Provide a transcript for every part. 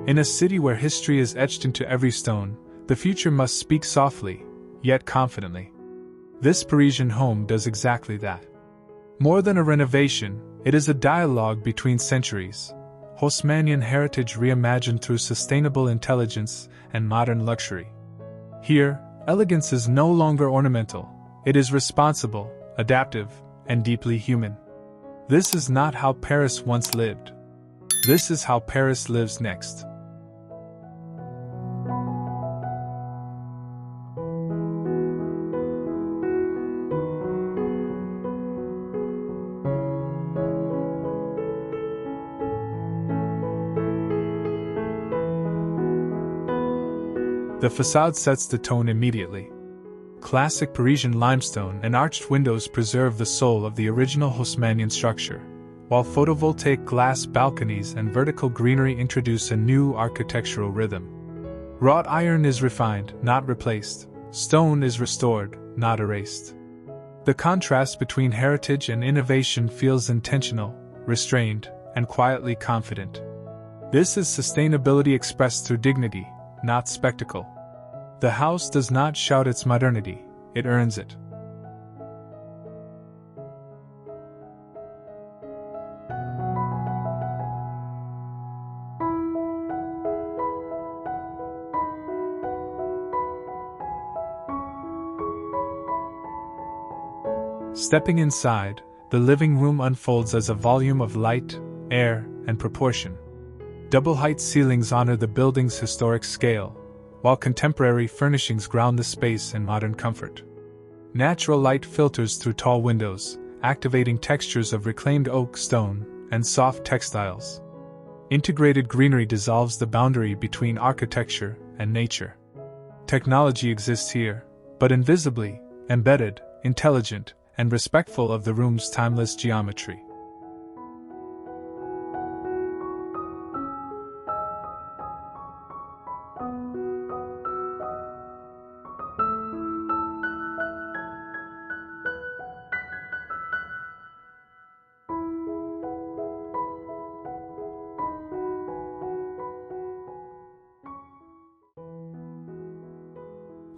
In a city where history is etched into every stone, the future must speak softly, yet confidently. This Parisian home does exactly that. More than a renovation, it is a dialogue between centuries. Haussmannian heritage reimagined through sustainable intelligence and modern luxury. Here, elegance is no longer ornamental, it is responsible, adaptive, and deeply human. This is not how Paris once lived. This is how Paris lives next. The façade sets the tone immediately. Classic Parisian limestone and arched windows preserve the soul of the original Haussmannian structure, while photovoltaic glass balconies and vertical greenery introduce a new architectural rhythm. Wrought iron is refined, not replaced. Stone is restored, not erased. The contrast between heritage and innovation feels intentional, restrained, and quietly confident. This is sustainability expressed through dignity, not spectacle. The house does not shout its modernity, it earns it. Stepping inside, the living room unfolds as a volume of light, air, and proportion. Double-height ceilings honor the building's historic scale, while contemporary furnishings ground the space in modern comfort. Natural light filters through tall windows, activating textures of reclaimed oak, stone, and soft textiles. Integrated greenery dissolves the boundary between architecture and nature. Technology exists here, but invisibly, embedded, intelligent, and respectful of the room's timeless geometry.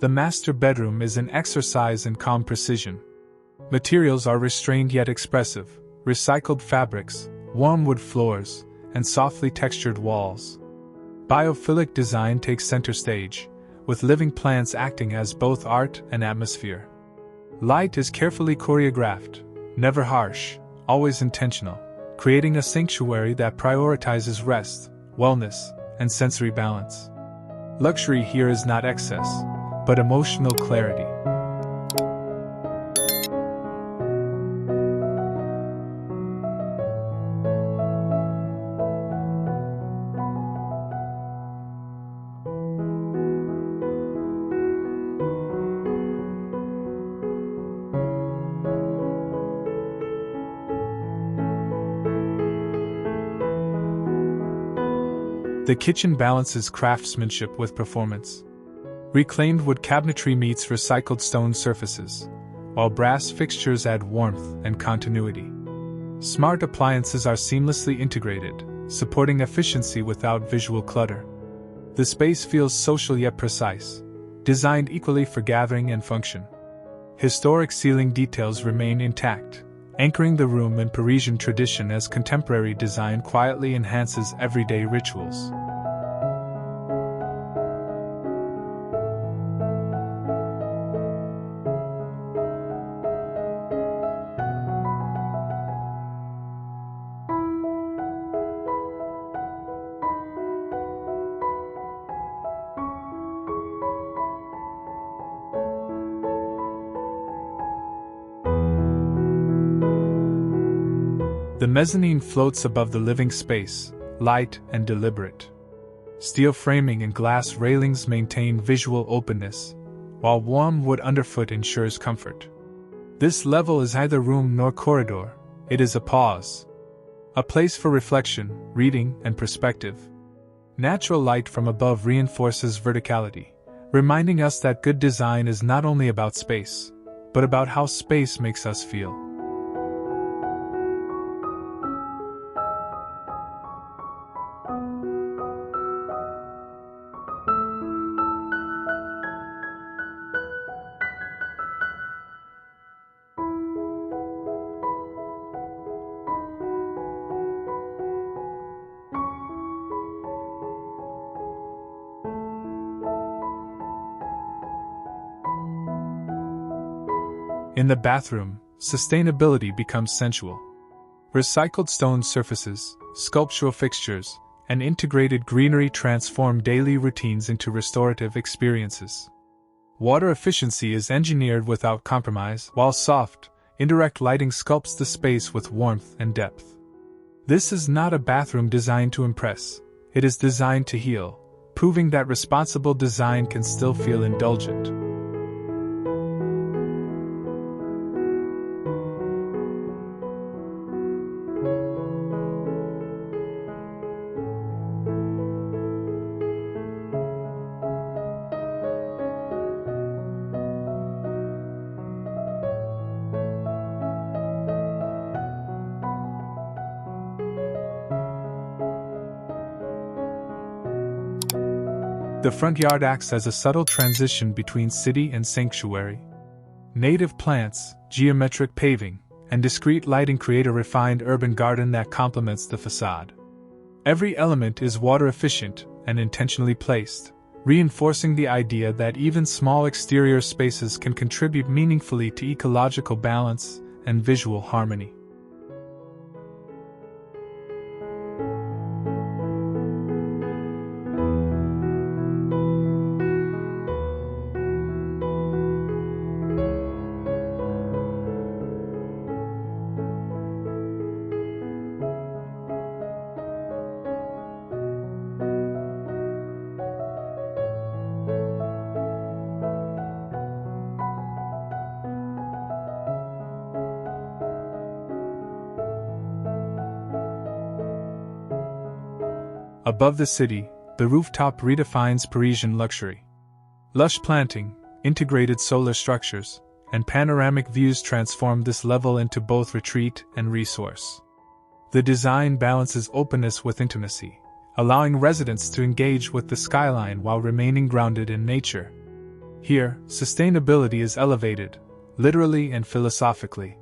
The master bedroom is an exercise in calm precision. Materials are restrained yet expressive: recycled fabrics, warm wood floors, and softly textured walls. Biophilic design takes center stage, with living plants acting as both art and atmosphere. Light is carefully choreographed, never harsh, always intentional, creating a sanctuary that prioritizes rest, wellness, and sensory balance. Luxury here is not excess, but emotional clarity. The kitchen balances craftsmanship with performance. Reclaimed wood cabinetry meets recycled stone surfaces, while brass fixtures add warmth and continuity. Smart appliances are seamlessly integrated, supporting efficiency without visual clutter. The space feels social yet precise, designed equally for gathering and function. Historic ceiling details remain intact, anchoring the room in Parisian tradition as contemporary design quietly enhances everyday rituals. The mezzanine floats above the living space, light and deliberate. Steel framing and glass railings maintain visual openness, while warm wood underfoot ensures comfort. This level is neither room nor corridor, it is a pause. A place for reflection, reading, and perspective. Natural light from above reinforces verticality, reminding us that good design is not only about space, but about how space makes us feel. In the bathroom, sustainability becomes sensual. Recycled stone surfaces, sculptural fixtures, and integrated greenery transform daily routines into restorative experiences. Water efficiency is engineered without compromise, while soft, indirect lighting sculpts the space with warmth and depth. This is not a bathroom designed to impress, it is designed to heal, proving that responsible design can still feel indulgent. The front yard acts as a subtle transition between city and sanctuary. Native plants, geometric paving, and discrete lighting create a refined urban garden that complements the facade. Every element is water efficient and intentionally placed, reinforcing the idea that even small exterior spaces can contribute meaningfully to ecological balance and visual harmony. Above the city, the rooftop redefines Parisian luxury. Lush planting, integrated solar structures, and panoramic views transform this level into both retreat and resource. The design balances openness with intimacy, allowing residents to engage with the skyline while remaining grounded in nature. Here, sustainability is elevated, literally and philosophically.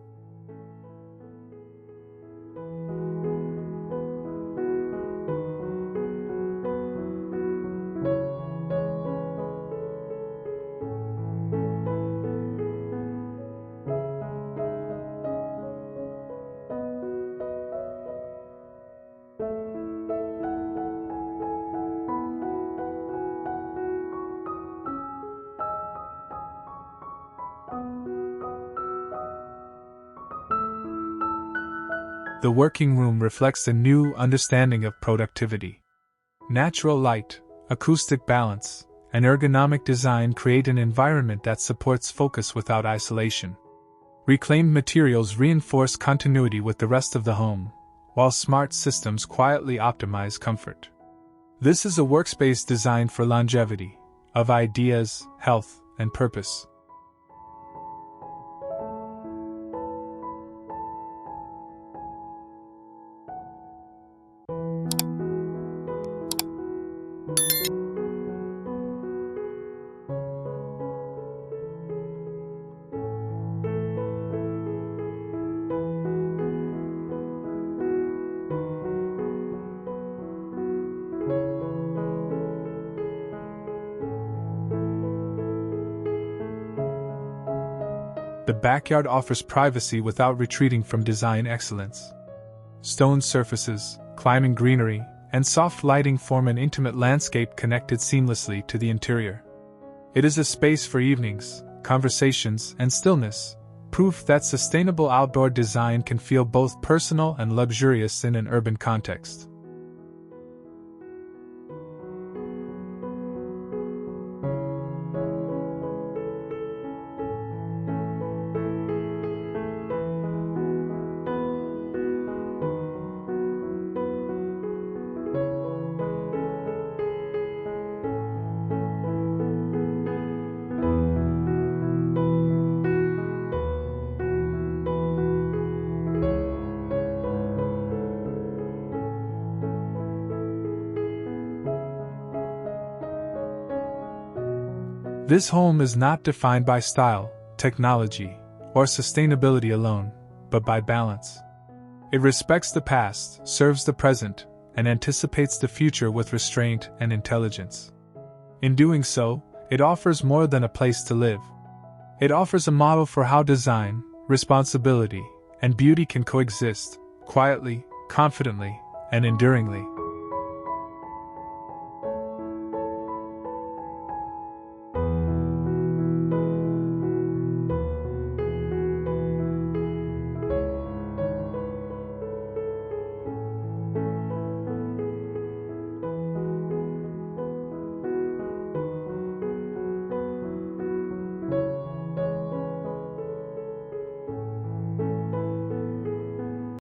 The working room reflects a new understanding of productivity. Natural light, acoustic balance, and ergonomic design create an environment that supports focus without isolation. Reclaimed materials reinforce continuity with the rest of the home, while smart systems quietly optimize comfort. This is a workspace designed for longevity, of ideas, health, and purpose. The backyard offers privacy without retreating from design excellence. Stone surfaces, climbing greenery, and soft lighting form an intimate landscape connected seamlessly to the interior. It is a space for evenings, conversations, and stillness, proof that sustainable outdoor design can feel both personal and luxurious in an urban context. This home is not defined by style, technology, or sustainability alone, but by balance. It respects the past, serves the present, and anticipates the future with restraint and intelligence. In doing so, it offers more than a place to live. It offers a model for how design, responsibility, and beauty can coexist, quietly, confidently, and enduringly.